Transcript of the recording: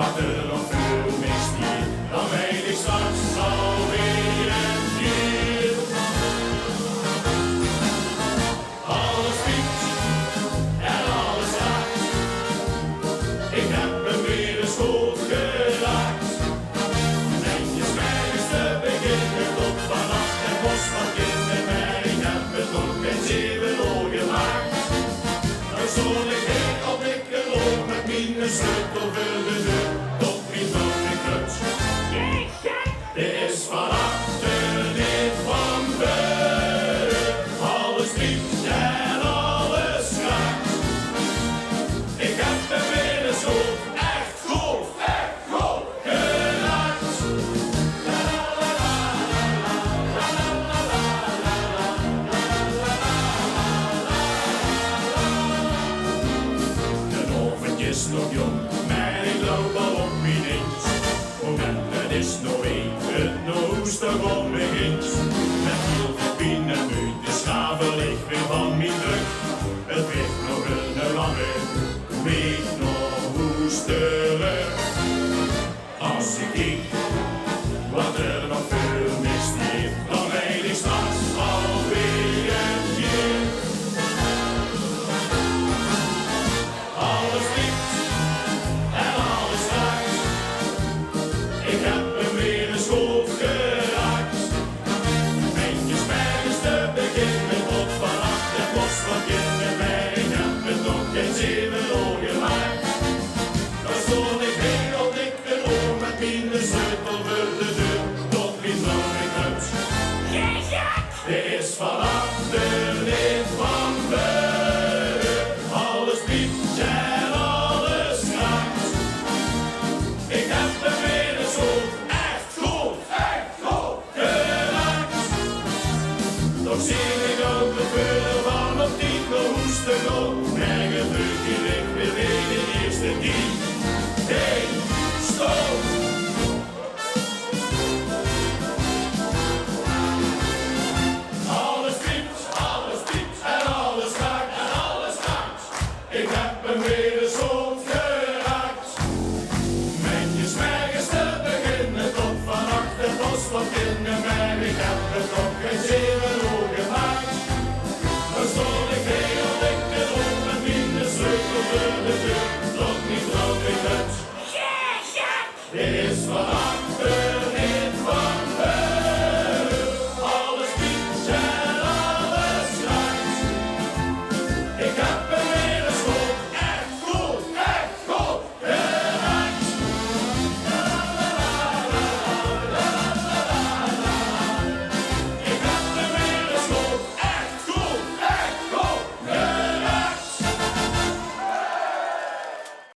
wat er nog veel mist hier, dan weet ik straks alweer een keer. Alles piept en alles raakt, ik heb hem weer eens goed geraakt. Netjes ergens te beginnen tot vannacht en bos van kinderen, maar ik heb het nog geen 7 uur gemaakt. Dan stond ik heen op ik loop met mijn sleutel voor de deur, tot mijn dode kluts. Dit is van achter, dit van buiten, alles piept en alles raakt. Ik heb hem weer eens goed, echt goed geraakt. De oven is nog jong, maar ik loop al op mijn eens. Momenten is nog één, het noest toch om me eens. Met heel veel pijn en moeite schavel ik weer van mijn druk. Het werd nog een lange week nog hoestelen. Als ik kijk wat er nog veel mist hier, dan weet ik straks alweer een keer. Alles piept en alles raakt, ik heb hem weer eens goed geraakt. Netjes ergens te beginnen tot vannacht en bos van kinderen, maar ik heb het nog geen 7 uur gemaakt. Dan stond ik heen op dikke oor met mijn sleutel voor de deur, tot mijn dode kluts. Dit is van achter, dit van buiten, alles piept en alles raakt. Ik heb hem weer eens goed, echt goed geraakt. Toch zie ik ook de vullen van op 10 hoesten op. Nergens druk ik weer de eerste 10. 1, stop! Alles piept en alles raakt. Ik heb hem weer eens goed geraakt. Netjes ergens te beginnen tot vannacht en bos van kinderen, maar ik heb het nog geen 7 uur gemaakt. Dan stond ik heel dik erop met mijn sleutel voor de deur.